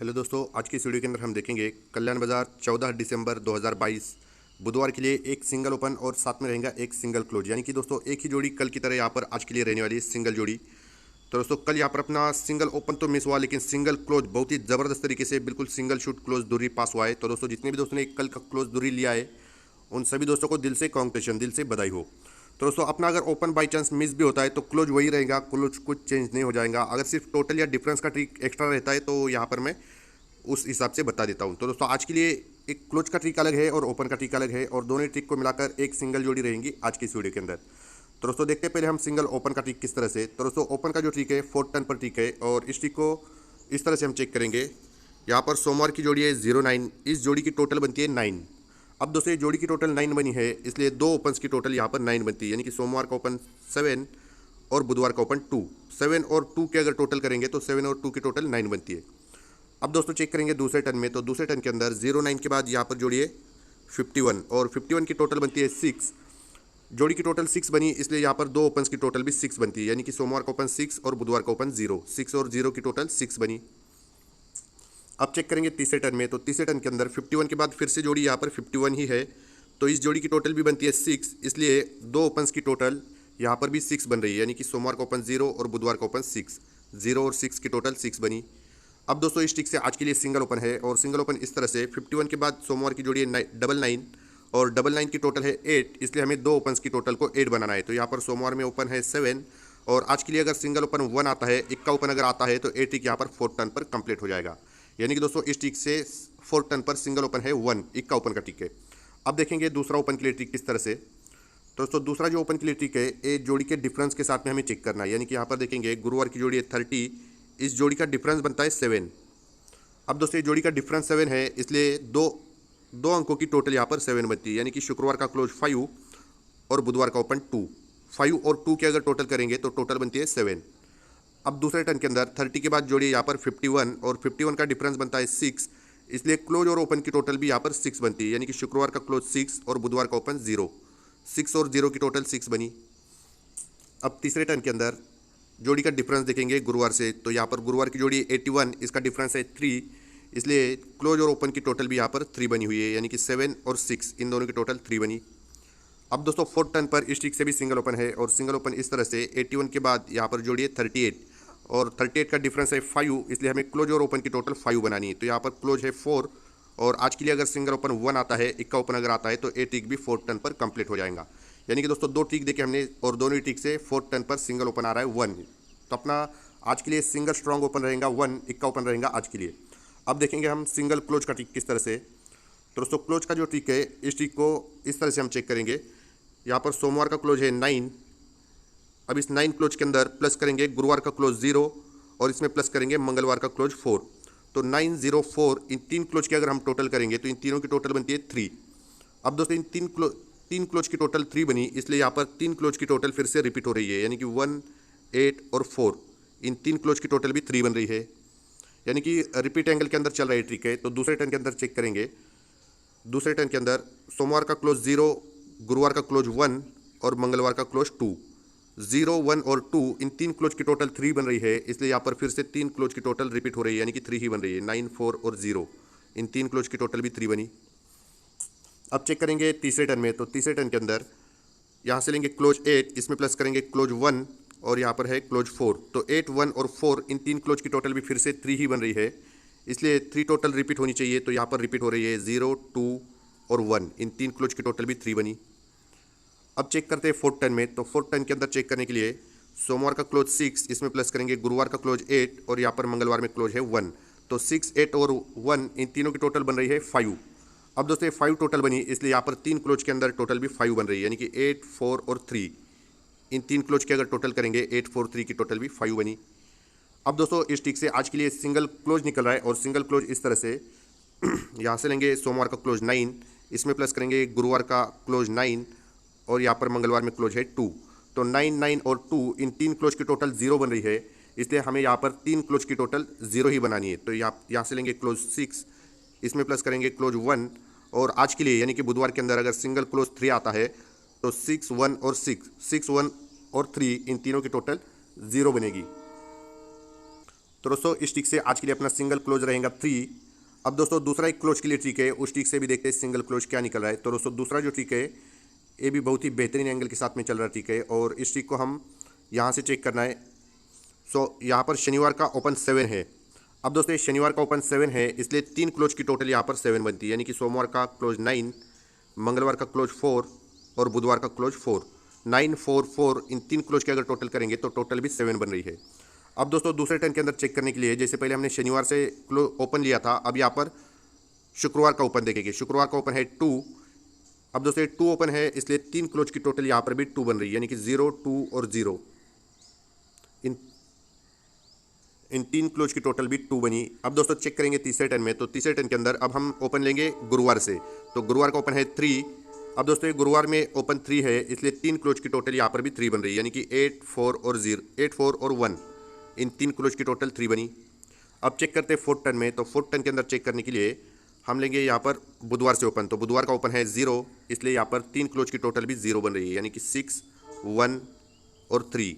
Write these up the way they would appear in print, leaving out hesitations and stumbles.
Hello दोस्तों, आज की इस वीडियो के अंदर हम देखेंगे कल्याण बाजार 14 दिसंबर 2022 बुधवार के लिए एक सिंगल ओपन और साथ में रहेगा एक सिंगल क्लोज। यानी कि दोस्तों एक ही जोड़ी कल की तरह यहाँ पर आज के लिए रहने वाली है सिंगल जोड़ी। तो दोस्तों कल यहाँ पर अपना सिंगल ओपन तो मिस हुआ, लेकिन सिंगल क्लोज बहुत ही ज़बरदस्त तरीके से बिल्कुल सिंगल शूट क्लोज दूरी पास हुआ है। तो दोस्तों जितने भी दोस्तों ने कल का क्लोज दूरी लिया है उन सभी दोस्तों को दिल से कॉन्ग्रेचुलेशन, दिल से बधाई हो। तो दोस्तों अपना अगर ओपन बाई चांस मिस भी होता है तो क्लोज वही रहेगा, क्लोज कुछ चेंज नहीं हो जाएगा। अगर सिर्फ टोटल या डिफरेंस का ट्रिक एक्स्ट्रा रहता है तो यहाँ पर मैं उस हिसाब से बता देता हूँ। तो दोस्तों आज के लिए एक क्लोज का ट्रिक अलग है और ओपन का ट्रिक अलग है, और दोनों ट्रिक को मिलाकर एक सिंगल जोड़ी रहेंगी आज की इस वीडियो के अंदर। तो दोस्तों देखते हैं पहले हम सिंगल ओपन का ट्रिक किस तरह से। तो दोस्तों ओपन का जो ट्रिक है 4 टर्न पर ट्रिक है, और इस ट्रिक को इस तरह से हम चेक करेंगे। यहाँ पर सोमवार की जोड़ी है 09, इस जोड़ी की टोटल बनती है 9। अब दोस्तों ये जोड़ी की टोटल 9 बनी है, इसलिए दो ओपन्स की टोटल यहाँ पर 9 बनती है। यानी कि सोमवार का ओपन 7 और बुधवार का ओपन 2। 7 और 2 के अगर टोटल करेंगे तो 7 और 2 की टोटल 9 बनती है। अब दोस्तों चेक करेंगे दूसरे टर्न में। तो दूसरे टर्न के अंदर 09 के बाद यहाँ पर जोड़िए 51, और 51 की टोटल बनती है 6। जोड़ी की टोटल 6 बनी, इसलिए यहाँ पर दो ओपन्स की टोटल भी 6 बनती है। यानी कि सोमवार का ओपन 6 और बुधवार का ओपन 0। 6 और 0 की टोटल 6 बनी। अब चेक करेंगे तीसरे टर्न में। तो तीसरे टर्न के अंदर 51 के बाद फिर से जोड़ी यहाँ पर 51 ही है, तो इस जोड़ी की टोटल भी बनती है 6, इसलिए दो ओपन्स की टोटल यहाँ पर भी 6 बन रही है। यानी कि सोमवार का ओपन 0 और बुधवार का ओपन 6। 0 और 6 की टोटल 6 बनी। अब दोस्तों इस ट्रिक से आज के लिए सिंगल ओपन है, और सिंगल ओपन इस तरह से 51 के बाद सोमवार की जोड़ी है 99, और 99 की टोटल है 8, इसलिए हमें दो ओपन्स की टोटल को 8 बनाना है। तो यहाँ पर सोमवार में ओपन है 7, और आज के लिए अगर सिंगल ओपन 1 आता है, इक्का ओपन अगर आता है तो ए ट्रिक यहाँ पर 4 टर्न पर कंप्लीट हो जाएगा। यानी कि दोस्तों इस ट्रिक से 4 टर्न पर सिंगल ओपन है 1, इक्का ओपन का ट्रिक है। अब देखेंगे दूसरा ओपन के लिए ट्रिक किस तरह से। तो दोस्तों दूसरा जो ओपन के लिए ट्रिक है ये जोड़ी के डिफरेंस के साथ में हमें चेक करना है। यानी कि यहाँ पर देखेंगे गुरुवार की जोड़ी है 30, इस जोड़ी का डिफरेंस बनता है 7। अब दोस्तों ये जोड़ी का डिफरेंस 7 है, इसलिए दो अंकों की टोटल यहाँ पर 7 बनती है। यानी कि शुक्रवार का क्लोज 5 और बुधवार का ओपन 2। 5 और 2 के अगर टोटल करेंगे तो टोटल बनती है 7। अब दूसरे टर्न के अंदर 30 के बाद जोड़ी यहाँ पर 51, और 51 का डिफरेंस बनता है 6, इसलिए क्लोज और ओपन की टोटल भी यहाँ पर 6 बनती है। यानी कि शुक्रवार का क्लोज 6 और बुधवार का ओपन 0। 6 और 0 की टोटल 6 बनी। अब तीसरे टर्न के अंदर जोड़ी का डिफरेंस देखेंगे गुरुवार से। तो यहाँ पर गुरुवार की जोड़ी 81, इसका डिफरेंस है 3, इसलिए क्लोज और ओपन की टोटल भी यहाँ पर 3 बनी हुई है। यानी कि 7 और 6 इन दोनों की टोटल 3 बनी। अब दोस्तों 4 टर्न पर इस ट्रिक से भी सिंगल ओपन है, और सिंगल ओपन इस तरह से 81 के बाद यहाँ पर जोड़ी है 38, और 38 का डिफरेंस है 5, इसलिए हमें क्लोज और ओपन की टोटल 5 बनानी है। तो यहाँ पर क्लोज है 4, और आज के लिए अगर सिंगल ओपन 1 आता है, इक्का ओपन अगर आता है तो ए ट्रिक भी 4 टर्न पर कंप्लीट हो जाएगा। यानी कि दोस्तों दो ट्रिक देखे हमने, और दोनों ही ट्रिक से 4 टर्न पर सिंगल ओपन आ रहा है 1। तो अपना आज के लिए सिंगल स्ट्रॉन्ग ओपन रहेगा 1, इक्का ओपन रहेगा आज के लिए। अब देखेंगे हम सिंगल क्लोज का ट्रिक किस तरह से। तो दोस्तों क्लोज का जो ट्रिक है इस ट्रिक को इस तरह से हम चेक करेंगे। यहाँ पर सोमवार का क्लोज है 9, अब इस 9 क्लोज के अंदर प्लस करेंगे गुरुवार का क्लोज 0, और इसमें प्लस करेंगे मंगलवार का क्लोज 4। तो 9, 0, 4 इन तीन क्लोज की अगर हम टोटल करेंगे तो इन तीनों की टोटल बनती है 3। अब दोस्तों इन तीन क्लोज की टोटल 3 बनी, इसलिए यहाँ पर 3 क्लोज की टोटल फिर से रिपीट हो रही है। यानी कि 1, 8 और 4 इन 3 क्लोज की टोटल भी 3 बन रही है। यानी कि रिपीट एंगल के अंदर चल रहा है ट्रिक है। तो दूसरे टर्न के अंदर चेक करेंगे। दूसरे टर्न के अंदर सोमवार का क्लोज 0, गुरुवार का क्लोज 1 और मंगलवार का क्लोज 2। 0, 1 और 2 इन 3 क्लोज की टोटल 3 बन रही है, इसलिए यहाँ पर फिर से 3 क्लोज की टोटल रिपीट हो रही है। यानी कि 3 ही बन रही है। 9, 4 और 0 इन 3 क्लोज की टोटल भी 3 बनी। अब चेक करेंगे तीसरे टर्न में। तो तीसरे टर्न के अंदर यहाँ से लेंगे क्लोज 8, इसमें प्लस करेंगे क्लोज 1, और यहाँ पर है क्लोज 4। तो 8, 1 और 4 इन 3 क्लोज की टोटल भी फिर से 3 ही बन रही है, इसलिए 3 टोटल रिपीट होनी चाहिए। तो यहाँ पर रिपीट हो रही है 0, 2 और 1 इन 3 क्लोज की टोटल भी 3 बनी। अब चेक करते हैं 4 टर्न में। तो 4 टर्न के अंदर चेक करने के लिए सोमवार का क्लोज 6, इसमें प्लस करेंगे गुरुवार का क्लोज 8, और यहाँ पर मंगलवार में क्लोज है 1। तो 6, 8 और 1 इन तीनों की टोटल बन रही है 5। अब दोस्तों ये 5 टोटल बनी, इसलिए यहाँ पर 3 क्लोज के अंदर टोटल भी 5 बन रही है। यानी कि 8, 4 और 3 इन 3 क्लोज के अगर टोटल करेंगे 8, 4, 3 की टोटल भी 5 बनी। अब दोस्तों इस ट्रिक से आज के लिए सिंगल क्लोज निकल रहा है, और सिंगल क्लोज इस तरह से यहाँ से लेंगे सोमवार का क्लोज 9, इसमें प्लस करेंगे गुरुवार का क्लोज 9, और यहाँ पर मंगलवार में क्लोज है 2। तो 9, 9 और 2 इन 3 क्लोज की टोटल 0 बन रही है, इसलिए हमें यहाँ पर 3 क्लोज की टोटल 0 ही बनानी है। तो यहाँ से लेंगे क्लोज 6, इसमें प्लस करेंगे क्लोज 1, और आज के लिए यानी कि बुधवार के अंदर अगर सिंगल क्लोज 3 आता है तो 6, 1 और 6, 6, 1 और 3 इन तीनों की टोटल 0 बनेगी। तो दोस्तों इस ट्रिक से आज के लिए अपना सिंगल क्लोज रहेगा 3। अब दोस्तों दूसरा एक क्लोज के लिए ट्रिक है, उस ट्रिक से भी देखते हैं सिंगल क्लोज क्या निकल रहा है। तो दोस्तों दूसरा जो ट्रिक है ये भी बहुत ही बेहतरीन एंगल के साथ में चल रहा ट्रिक है और इस ट्रिक को हम यहाँ से चेक करना है। यहाँ पर शनिवार का ओपन 7 है। अब दोस्तों शनिवार का ओपन 7 है, इसलिए 3 क्लोज की टोटल यहाँ पर 7 बनती है, यानी कि सोमवार का क्लोज 9, मंगलवार का क्लोज 4 और बुधवार का क्लोज 4। 9, 4, 4 इन 3 क्लोज के अगर टोटल करेंगे तो टोटल भी 7 बन रही है। अब दोस्तों दूसरे टर्न के अंदर चेक करने के लिए, जैसे पहले हमने शनिवार से ओपन लिया था, अब यहाँ पर शुक्रवार का ओपन देखेंगे। शुक्रवार का ओपन है 2। अब दोस्तों 2 ओपन है, इसलिए 3 क्लोज की टोटल यहाँ पर भी 2 बन रही है, यानी कि 0, 2 और 0 इन 3 क्लोज की टोटल भी 2 बनी। अब दोस्तों चेक करेंगे तीसरे टर्न में, तो तीसरे टर्न के अंदर अब हम ओपन लेंगे गुरुवार से। तो गुरुवार का ओपन है 3। अब दोस्तों ये गुरुवार में ओपन 3 है, इसलिए 3 क्लोज की टोटल यहाँ पर भी 3 बन रही है, यानी कि 8, 4 और 0, 8, 4 और 1 इन 3 क्लोज की टोटल 3 बनी। अब चेक करते हैं फोर्थ टर्न में, तो फोर्थ टर्न के अंदर चेक करने के लिए हम लेंगे यहाँ पर बुधवार से ओपन। तो बुधवार का ओपन है 0, इसलिए यहाँ पर 3 क्लोज की टोटल भी 0 बन रही है, यानी कि 6, 1 और 3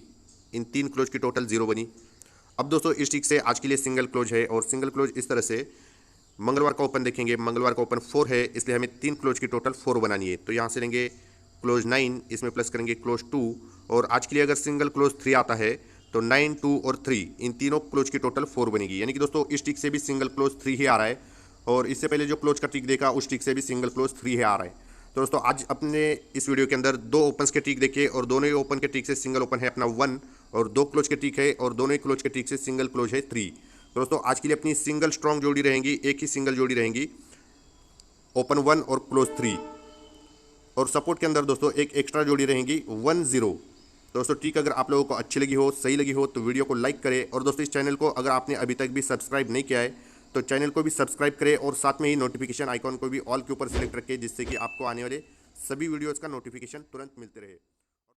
इन 3 क्लोज की टोटल 0 बनी। अब दोस्तों इस ट्रिक से आज के लिए सिंगल क्लोज है और सिंगल क्लोज इस तरह से मंगलवार का ओपन देखेंगे। मंगलवार का ओपन 4 है, इसलिए हमें 3 क्लोज की टोटल 4 बनानी है। तो यहाँ से लेंगे क्लोज 9, इसमें प्लस करेंगे क्लोज 2 और आज के लिए अगर सिंगल क्लोज 3 आता है तो 9, 2 और 3 इन तीनों क्लोज की टोटल 4 बनेगी, यानी कि दोस्तों इस ट्रिक से भी सिंगल क्लोज 3 ही आ रहा है और इससे पहले जो क्लोज का ट्रिक देखा उस ट्रिक से भी सिंगल क्लोज 3 ही आ रहा है। तो दोस्तों आज अपने इस वीडियो के अंदर 2 ओपन्स के ट्रिक देखे और दोनों ही ओपन के ट्रिक से सिंगल ओपन है अपना 1 और 2 क्लोज के ट्रिक है और दोनों ही क्लोज के ट्रिक से सिंगल क्लोज है 3। तो दोस्तों आज के लिए अपनी सिंगल स्ट्रॉन्ग जोड़ी रहेंगी, एक ही सिंगल जोड़ी रहेंगी ओपन 1 और क्लोज 3 और सपोर्ट के अंदर दोस्तों एक एक्स्ट्रा जोड़ी रहेंगी 1, 0। दोस्तों ट्रिक अगर आप लोगों को अच्छी लगी हो, सही लगी हो तो वीडियो को लाइक करें और दोस्तों इस चैनल को अगर आपने अभी तक भी सब्सक्राइब नहीं किया है तो चैनल को भी सब्सक्राइब करें और साथ में ही नोटिफिकेशन आइकॉन को भी ऑल के ऊपर सेलेक्ट रखें, जिससे कि आपको आने वाले सभी वीडियोज़ का नोटिफिकेशन तुरंत मिलते रहे।